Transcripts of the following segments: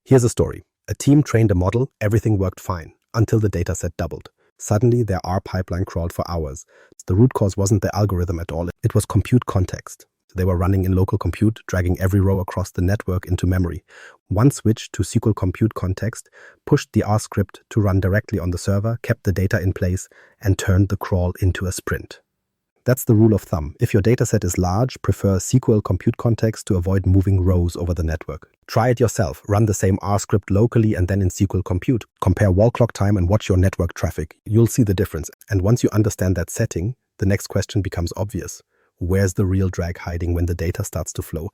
Here's a story. A team trained a model, everything worked fine, until the dataset doubled. Suddenly, their R pipeline crawled for hours. The root cause wasn't the algorithm at all, it was compute context. They were running in local compute, dragging every row across the network into memory. One switch to SQL compute context pushed the R script to run directly on the server, kept the data in place, and turned the crawl into a sprint. That's the rule of thumb. If your dataset is large, prefer SQL compute context to avoid moving rows over the network. Try it yourself. Run the same R script locally and then in SQL compute. Compare wall clock time and watch your network traffic. You'll see the difference. And once you understand that setting, the next question becomes obvious. Where's the real drag hiding when the data starts to flow?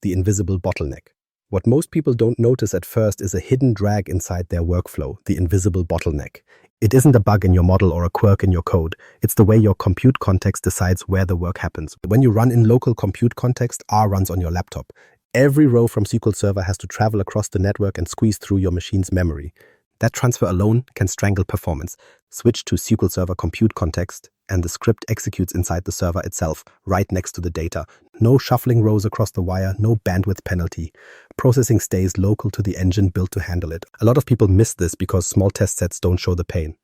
The invisible bottleneck. What most people don't notice at first is a hidden drag inside their workflow, the invisible bottleneck. It isn't a bug in your model or a quirk in your code. It's the way your compute context decides where the work happens. When you run in local compute context, R runs on your laptop. Every row from SQL Server has to travel across the network and squeeze through your machine's memory. That transfer alone can strangle performance. Switch to SQL Server compute context, and the script executes inside the server itself, right next to the data. No shuffling rows across the wire, no bandwidth penalty. Processing stays local to the engine built to handle it. A lot of people miss this because small test sets don't show the pain.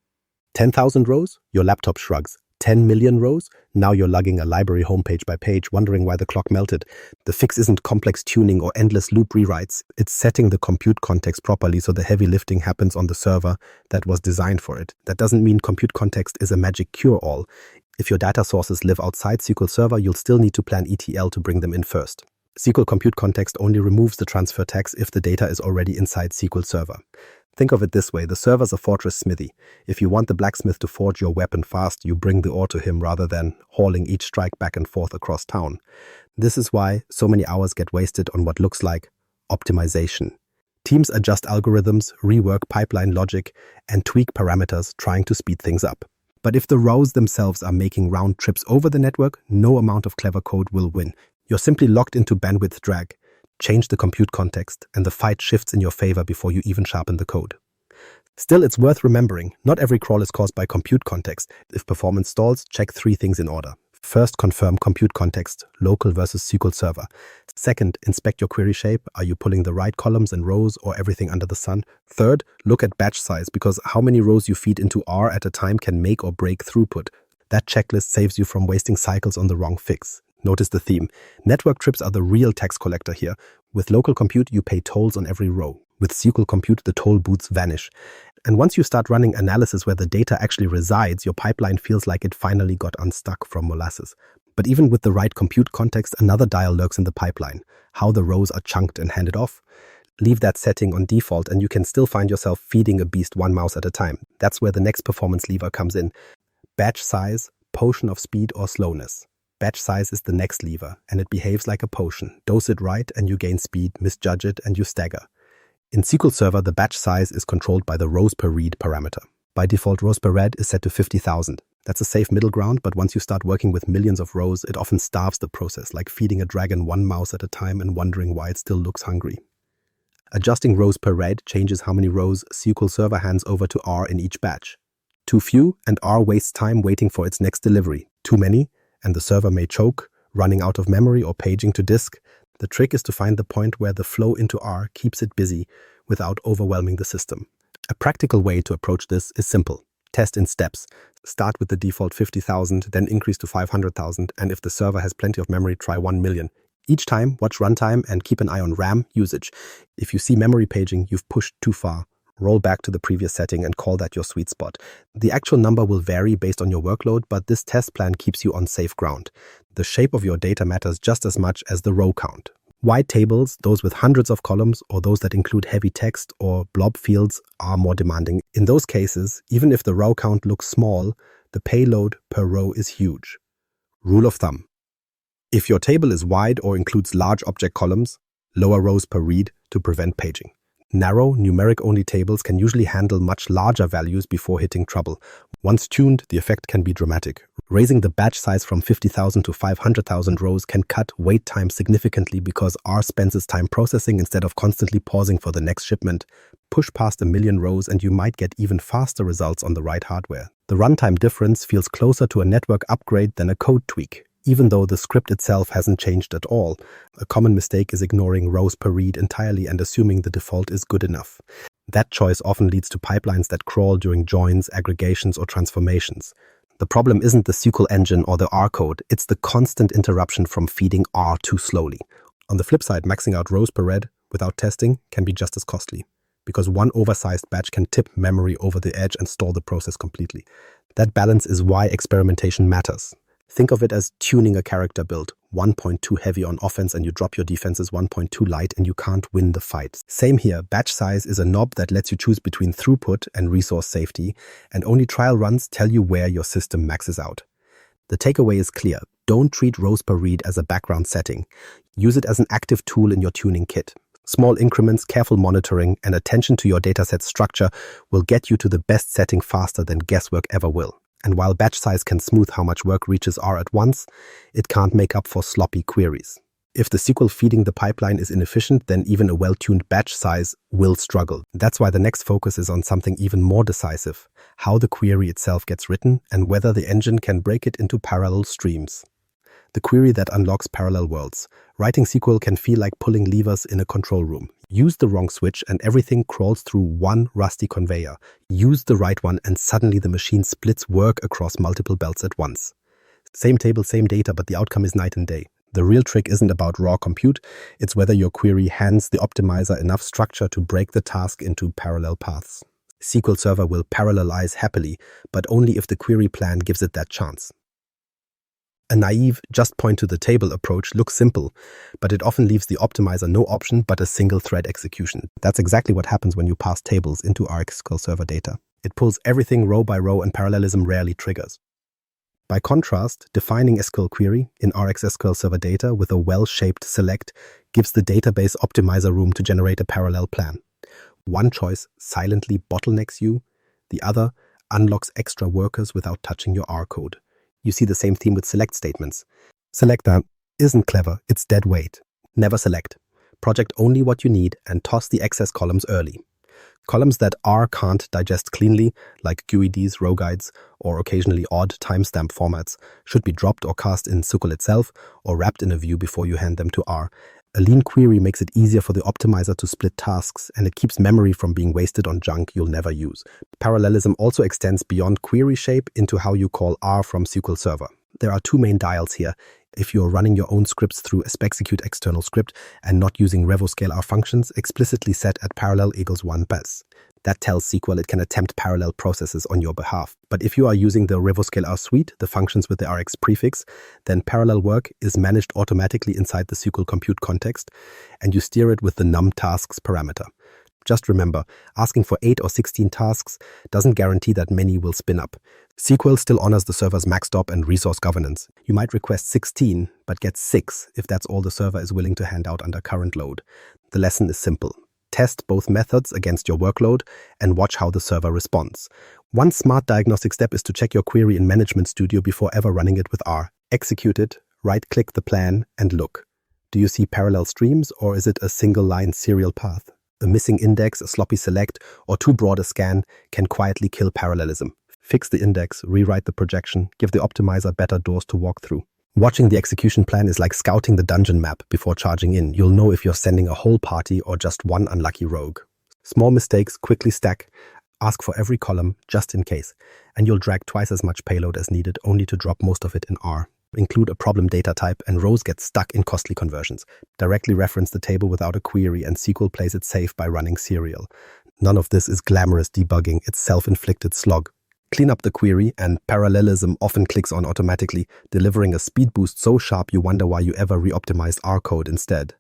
10,000 rows? Your laptop shrugs. 10 million rows? Now you're lugging a library homepage by page, wondering why the clock melted. The fix isn't complex tuning or endless loop rewrites. It's setting the compute context properly so the heavy lifting happens on the server that was designed for it. That doesn't mean compute context is a magic cure-all. If your data sources live outside SQL Server, you'll still need to plan ETL to bring them in first. SQL compute context only removes the transfer tax if the data is already inside SQL Server. Think of it this way, the server's a fortress smithy. If you want the blacksmith to forge your weapon fast, you bring the ore to him rather than hauling each strike back and forth across town. This is why so many hours get wasted on what looks like optimization. Teams adjust algorithms, rework pipeline logic, and tweak parameters trying to speed things up. But if the rows themselves are making round trips over the network, no amount of clever code will win. You're simply locked into bandwidth drag. Change the compute context, and the fight shifts in your favor before you even sharpen the code. Still, it's worth remembering, not every crawl is caused by compute context. If performance stalls, check 3 things in order. First, confirm compute context, local versus SQL Server. Second, inspect your query shape. Are you pulling the right columns and rows or everything under the sun? Third, look at batch size, because how many rows you feed into R at a time can make or break throughput. That checklist saves you from wasting cycles on the wrong fix. Notice the theme. Network trips are the real tax collector here. With local compute, you pay tolls on every row. With SQL compute, the toll booths vanish. And once you start running analysis where the data actually resides, your pipeline feels like it finally got unstuck from molasses. But even with the right compute context, another dial lurks in the pipeline. How the rows are chunked and handed off. Leave that setting on default and you can still find yourself feeding a beast one mouse at a time. That's where the next performance lever comes in. Batch size, potion of speed or slowness. Batch size is the next lever, and it behaves like a potion. Dose it right and you gain speed, misjudge it and you stagger. In SQL Server, the batch size is controlled by the rows per read parameter. By default, rows per read is set to 50,000. That's a safe middle ground, but once you start working with millions of rows, it often starves the process, like feeding a dragon one mouse at a time and wondering why it still looks hungry. Adjusting rows per read changes how many rows SQL Server hands over to R in each batch. Too few, and R wastes time waiting for its next delivery. Too many, and the server may choke, running out of memory or paging to disk. The trick is to find the point where the flow into R keeps it busy without overwhelming the system. A practical way to approach this is simple. Test in steps. Start with the default 50,000, then increase to 500,000, and if the server has plenty of memory, try 1 million. Each time, watch runtime and keep an eye on RAM usage. If you see memory paging, you've pushed too far. Roll back to the previous setting and call that your sweet spot. The actual number will vary based on your workload, but this test plan keeps you on safe ground. The shape of your data matters just as much as the row count. Wide tables, those with hundreds of columns or those that include heavy text or blob fields, are more demanding. In those cases, even if the row count looks small, the payload per row is huge. Rule of thumb. If your table is wide or includes large object columns, lower rows per read to prevent paging. Narrow, numeric-only tables can usually handle much larger values before hitting trouble. Once tuned, the effect can be dramatic. Raising the batch size from 50,000 to 500,000 rows can cut wait time significantly because R spends its time processing instead of constantly pausing for the next shipment. Push past 1 million rows and you might get even faster results on the right hardware. The runtime difference feels closer to a network upgrade than a code tweak. Even though the script itself hasn't changed at all, a common mistake is ignoring rows per read entirely and assuming the default is good enough. That choice often leads to pipelines that crawl during joins, aggregations, or transformations. The problem isn't the SQL engine or the R code, it's the constant interruption from feeding R too slowly. On the flip side, maxing out rows per read without testing can be just as costly, because one oversized batch can tip memory over the edge and stall the process completely. That balance is why experimentation matters. Think of it as tuning a character build, 1.2 heavy on offense and you drop your defenses 1.2 light and you can't win the fight. Same here, batch size is a knob that lets you choose between throughput and resource safety, and only trial runs tell you where your system maxes out. The takeaway is clear. Don't treat rows per read as a background setting. Use it as an active tool in your tuning kit. Small increments, careful monitoring, and attention to your dataset structure will get you to the best setting faster than guesswork ever will. And while batch size can smooth how much work reaches R at once, it can't make up for sloppy queries. If the SQL feeding the pipeline is inefficient, then even a well-tuned batch size will struggle. That's why the next focus is on something even more decisive: how the query itself gets written and whether the engine can break it into parallel streams. The query that unlocks parallel worlds. Writing SQL can feel like pulling levers in a control room. Use the wrong switch and everything crawls through one rusty conveyor. Use the right one and suddenly the machine splits work across multiple belts at once. Same table, same data, but the outcome is night and day. The real trick isn't about raw compute, it's whether your query hands the optimizer enough structure to break the task into parallel paths. SQL Server will parallelize happily, but only if the query plan gives it that chance. A naive, just point to the table approach looks simple, but it often leaves the optimizer no option but a single thread execution. That's exactly what happens when you pass tables into SQL Server data. It pulls everything row by row and parallelism rarely triggers. By contrast, defining SQL query in SQL Server data with a well-shaped select gives the database optimizer room to generate a parallel plan. One choice silently bottlenecks you, the other unlocks extra workers without touching your R code. You see the same theme with select statements. Selector isn't clever, it's dead weight. Never select. Project only what you need and toss the excess columns early. Columns that R can't digest cleanly, like GUIDs, row guides, or occasionally odd timestamp formats, should be dropped or cast in SQL itself or wrapped in a view before you hand them to R. A lean query makes it easier for the optimizer to split tasks, and it keeps memory from being wasted on junk you'll never use. Parallelism also extends beyond query shape into how you call R from SQL Server. There are two main dials here. If you're running your own scripts through a spexecute external script and not using revoscalar functions, explicitly set at parallel equals 1 bus. That tells SQL it can attempt parallel processes on your behalf. But if you are using the revoscalar suite, the functions with the RX prefix, then parallel work is managed automatically inside the SQL compute context, and you steer it with the num tasks parameter. Just remember, asking for 8 or 16 tasks doesn't guarantee that many will spin up. SQL still honors the server's max stop and resource governance. You might request 16, but get 6 if that's all the server is willing to hand out under current load. The lesson is simple. Test both methods against your workload and watch how the server responds. One smart diagnostic step is to check your query in Management Studio before ever running it with R. Execute it, right-click the plan, and look. Do you see parallel streams, or is it a single-line serial path? A missing index, a sloppy select, or too broad a scan can quietly kill parallelism. Fix the index, rewrite the projection, give the optimizer better doors to walk through. Watching the execution plan is like scouting the dungeon map before charging in. You'll know if you're sending a whole party or just one unlucky rogue. Small mistakes quickly stack. Ask for every column, just in case, and you'll drag twice as much payload as needed, only to drop most of it in R. Include a problem data type, and rows get stuck in costly conversions. Directly reference the table without a query, and SQL plays it safe by running serial. None of this is glamorous debugging, it's self-inflicted slog. Clean up the query, and parallelism often clicks on automatically, delivering a speed boost so sharp you wonder why you ever re-optimized R code instead.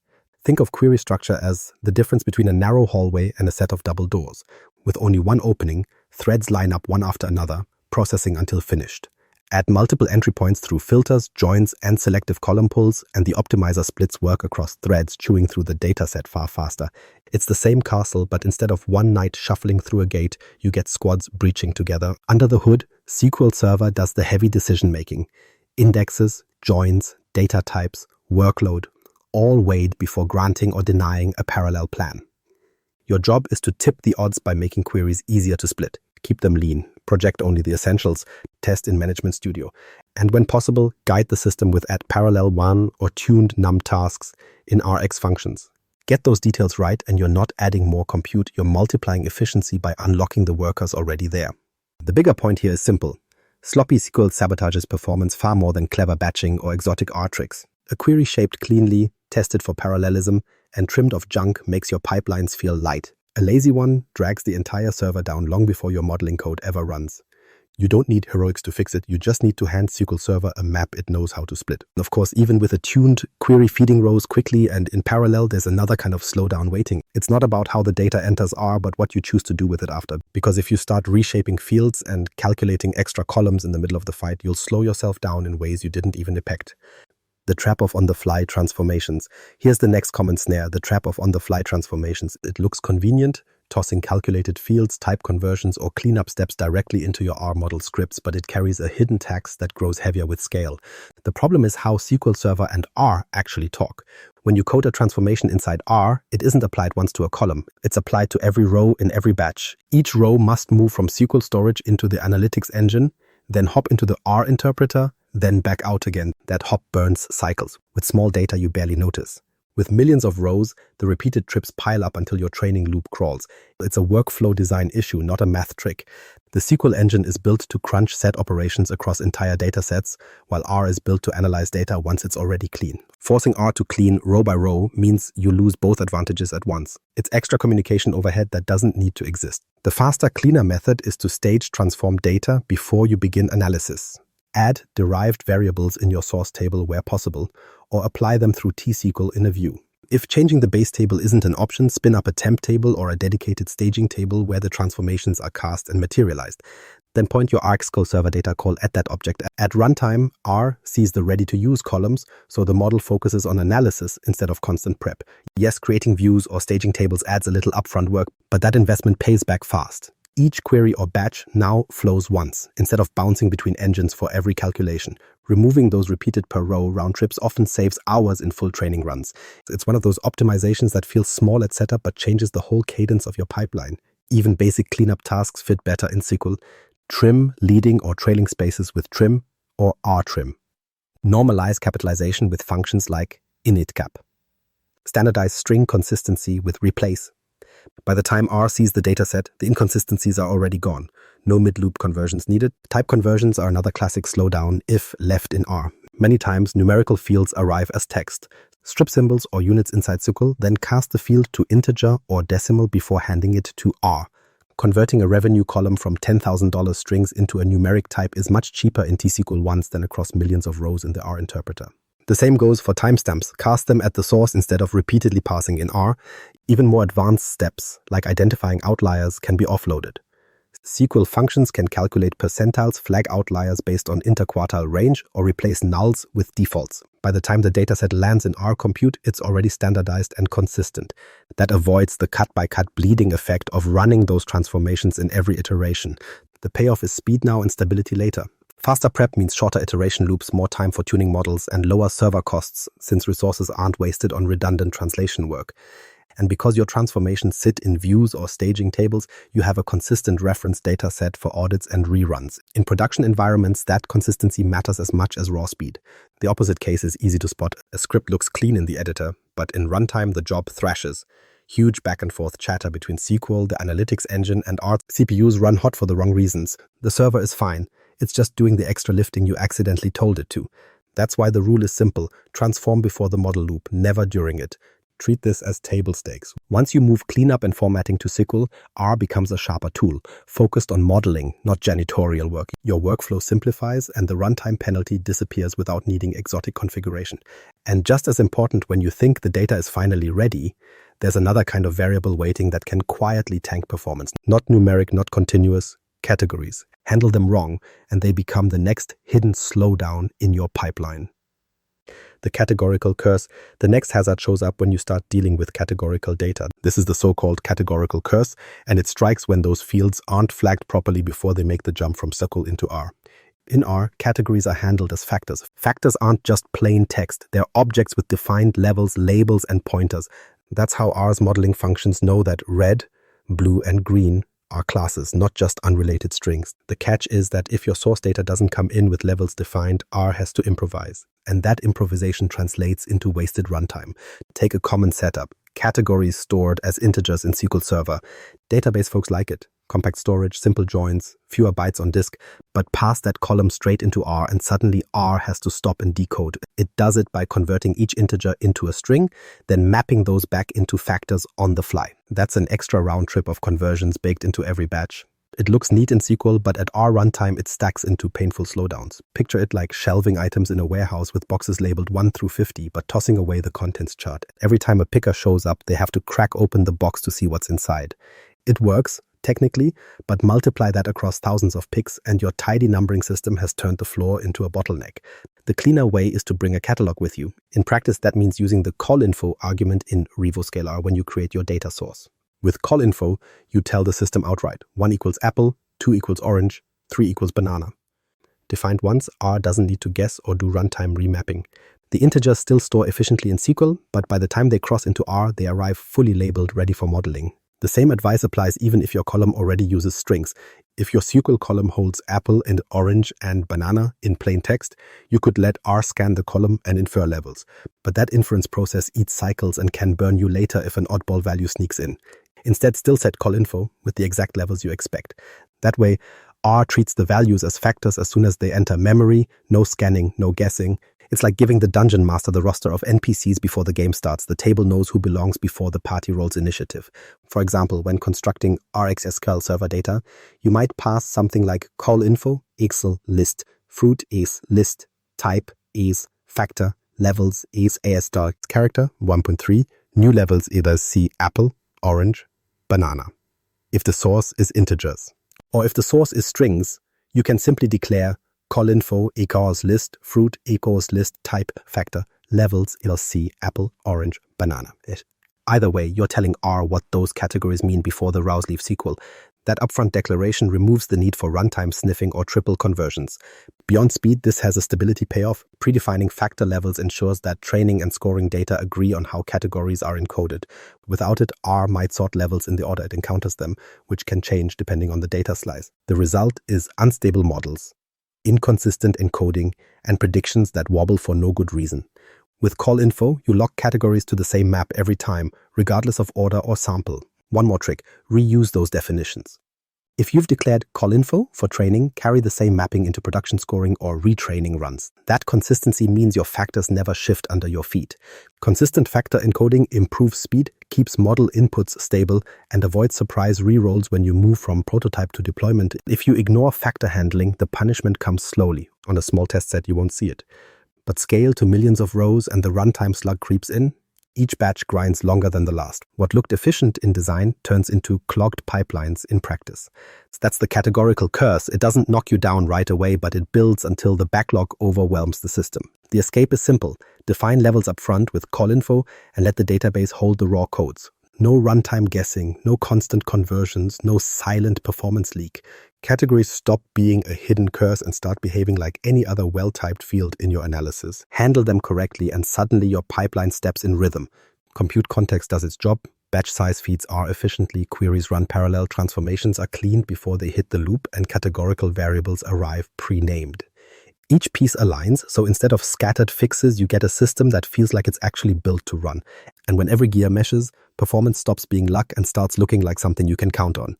Think of query structure as the difference between a narrow hallway and a set of double doors. With only one opening, threads line up one after another, processing until finished. Add multiple entry points through filters, joins, and selective column pulls, and the optimizer splits work across threads, chewing through the dataset far faster. It's the same castle, but instead of one knight shuffling through a gate, you get squads breaching together. Under the hood, SQL Server does the heavy decision-making. Indexes, joins, data types, workload, all weighed before granting or denying a parallel plan. Your job is to tip the odds by making queries easier to split. Keep them lean, project only the essentials, test in Management Studio, And when possible, guide the system with add parallel one or tuned num tasks in Rx functions. Get those details right and you're not adding more compute, you're multiplying efficiency by unlocking the workers already there. The bigger point here is simple. Sloppy SQL sabotages performance far more than clever batching or exotic R tricks. A query shaped cleanly, tested for parallelism, and trimmed of junk makes your pipelines feel light. A lazy one drags the entire server down long before your modeling code ever runs. You don't need heroics to fix it, you just need to hand SQL Server a map it knows how to split. Of course, even with a tuned query feeding rows quickly and in parallel, there's another kind of slowdown waiting. It's not about how the data enters R, but what you choose to do with it after. Because if you start reshaping fields and calculating extra columns in the middle of the fight, you'll slow yourself down in ways you didn't even expect. The trap of on-the-fly transformations. Here's the next common snare, the trap of on-the-fly transformations. It looks convenient, tossing calculated fields, type conversions, or cleanup steps directly into your R model scripts, but it carries a hidden tax that grows heavier with scale. The problem is how SQL Server and R actually talk. When you code a transformation inside R, it isn't applied once to a column. It's applied to every row in every batch. Each row must move from SQL storage into the analytics engine, then hop into the R interpreter, then back out again. That hop burns cycles. With small data you barely notice. With millions of rows, the repeated trips pile up until your training loop crawls. It's a workflow design issue, not a math trick. The SQL engine is built to crunch set operations across entire datasets, while R is built to analyze data once it's already clean. Forcing R to clean row by row means you lose both advantages at once. It's extra communication overhead that doesn't need to exist. The faster, cleaner method is to stage transform data before you begin analysis. Add derived variables in your source table where possible, or apply them through T-SQL in a view. If changing the base table isn't an option, spin up a temp table or a dedicated staging table where the transformations are cast and materialized. Then point your SQL Server data call at that object. At runtime, R sees the ready-to-use columns, so the model focuses on analysis instead of constant prep. Yes, creating views or staging tables adds a little upfront work, but that investment pays back fast. Each query or batch now flows once, instead of bouncing between engines for every calculation. Removing those repeated per row round trips often saves hours in full training runs. It's one of those optimizations that feels small at setup but changes the whole cadence of your pipeline. Even basic cleanup tasks fit better in SQL. Trim leading or trailing spaces with trim or rtrim. Normalize capitalization with functions like initcap. Standardize string consistency with replace. By the time R sees the dataset, the inconsistencies are already gone. No mid-loop conversions needed. Type conversions are another classic slowdown if left in R. Many times, numerical fields arrive as text. Strip symbols or units inside SQL, then cast the field to integer or decimal before handing it to R. Converting a revenue column from $10,000 strings into a numeric type is much cheaper in T-SQL once than across millions of rows in the R interpreter. The same goes for timestamps. Cast them at the source instead of repeatedly passing in R. Even more advanced steps, like identifying outliers, can be offloaded. SQL functions can calculate percentiles, flag outliers based on interquartile range, or replace nulls with defaults. By the time the dataset lands in R compute, it's already standardized and consistent. That avoids the cut-by-cut bleeding effect of running those transformations in every iteration. The payoff is speed now and stability later. Faster prep means shorter iteration loops, more time for tuning models, and lower server costs since resources aren't wasted on redundant translation work. And because your transformations sit in views or staging tables, you have a consistent reference data set for audits and reruns. In production environments, that consistency matters as much as raw speed. The opposite case is easy to spot. A script looks clean in the editor, but in runtime, the job thrashes. Huge back-and-forth chatter between SQL, the analytics engine, and R. CPUs run hot for the wrong reasons. The server is fine. It's just doing the extra lifting you accidentally told it to. That's why the rule is simple. Transform before the model loop, never during it. Treat this as table stakes. Once you move cleanup and formatting to SQL, R becomes a sharper tool, focused on modeling, not janitorial work. Your workflow simplifies and the runtime penalty disappears without needing exotic configuration. And just as important, when you think the data is finally ready, there's another kind of variable weighting that can quietly tank performance. Not numeric, not continuous, categories. Handle them wrong, and they become the next hidden slowdown in your pipeline. The categorical curse. The next hazard shows up when you start dealing with categorical data. This is the so-called categorical curse, and it strikes when those fields aren't flagged properly before they make the jump from SQL into R. In R, categories are handled as factors. Factors aren't just plain text. They're objects with defined levels, labels, and pointers. That's how R's modeling functions know that red, blue, and green are classes, not just unrelated strings. The catch is that if your source data doesn't come in with levels defined, R has to improvise. And that improvisation translates into wasted runtime. Take a common setup. Categories stored as integers in SQL Server. Database folks like it. Compact storage, simple joins, fewer bytes on disk, but pass that column straight into R and suddenly R has to stop and decode. It does it by converting each integer into a string, then mapping those back into factors on the fly. That's an extra round trip of conversions baked into every batch. It looks neat in SQL, but at R runtime it stacks into painful slowdowns. Picture it like shelving items in a warehouse with boxes labeled 1 through 50, but tossing away the contents chart. Every time a picker shows up, they have to crack open the box to see what's inside. It works, technically, but multiply that across thousands of picks and your tidy numbering system has turned the floor into a bottleneck. The cleaner way is to bring a catalog with you. In practice, that means using the callinfo argument in RevoScaler when you create your data source. With callinfo, you tell the system outright, 1 equals apple, 2 equals orange, 3 equals banana. Defined once, R doesn't need to guess or do runtime remapping. The integers still store efficiently in SQL, but by the time they cross into R, they arrive fully labeled, ready for modeling. The same advice applies even if your column already uses strings. If your SQL column holds apple and orange and banana in plain text, you could let R scan the column and infer levels. But that inference process eats cycles and can burn you later if an oddball value sneaks in. Instead, still set callinfo with the exact levels you expect. That way, R treats the values as factors as soon as they enter memory, no scanning, no guessing. It's like giving the dungeon master the roster of NPCs before the game starts. The table knows who belongs before the party rolls initiative. For example, when constructing RX SQL Server data, you might pass something like callinfo, Excel list, fruit is list, type is factor, levels is AS star character 1.3, new levels either C apple, orange, banana. If the source is integers. Or if the source is strings, you can simply declare callinfo equals list, fruit equals list, type, factor, levels equals C, apple, orange, banana. Either way, you're telling R what those categories mean before the rouse leave SQL. That upfront declaration removes the need for runtime sniffing or triple conversions. Beyond speed, this has a stability payoff. Predefining factor levels ensures that training and scoring data agree on how categories are encoded. Without it, R might sort levels in the order it encounters them, which can change depending on the data slice. The result is unstable models, inconsistent encoding, and predictions that wobble for no good reason. With callinfo, you lock categories to the same map every time, regardless of order or sample. One more trick, reuse those definitions. If you've declared callinfo for training, carry the same mapping into production scoring or retraining runs. That consistency means your factors never shift under your feet. Consistent factor encoding improves speed, keeps model inputs stable, and avoids surprise rerolls when you move from prototype to deployment. If you ignore factor handling, the punishment comes slowly. On a small test set, you won't see it. But scale to millions of rows and the runtime slug creeps in. Each batch grinds longer than the last. What looked efficient in design turns into clogged pipelines in practice. That's the categorical curse. It doesn't knock you down right away, but it builds until the backlog overwhelms the system. The escape is simple. Define levels up front with callinfo and let the database hold the raw codes. No runtime guessing, no constant conversions, no silent performance leak. Categories stop being a hidden curse and start behaving like any other well-typed field in your analysis. Handle them correctly and suddenly your pipeline steps in rhythm. Compute context does its job, batch size feeds R efficiently, queries run parallel, transformations are cleaned before they hit the loop, and categorical variables arrive pre-named. Each piece aligns, so instead of scattered fixes, you get a system that feels like it's actually built to run. And when every gear meshes, performance stops being luck and starts looking like something you can count on.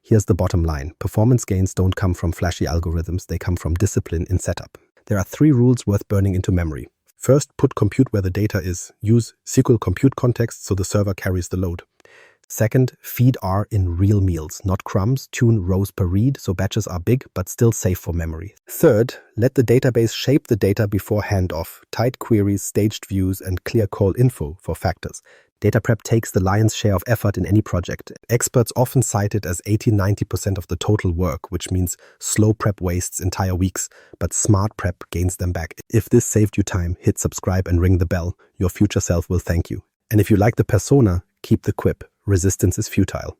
Here's the bottom line. Performance gains don't come from flashy algorithms, they come from discipline in setup. There are 3 rules worth burning into memory. First, put compute where the data is. Use SQL compute context so the server carries the load. Second, feed R in real meals, not crumbs. Tune rows per read so batches are big but still safe for memory. Third, let the database shape the data before handoff. Tight queries, staged views, and clear call info for factors. Data prep takes the lion's share of effort in any project. Experts often cite it as 80–90% of the total work, which means slow prep wastes entire weeks, but smart prep gains them back. If this saved you time, hit subscribe and ring the bell. Your future self will thank you. And if you like the persona, keep the quip. Resistance is futile.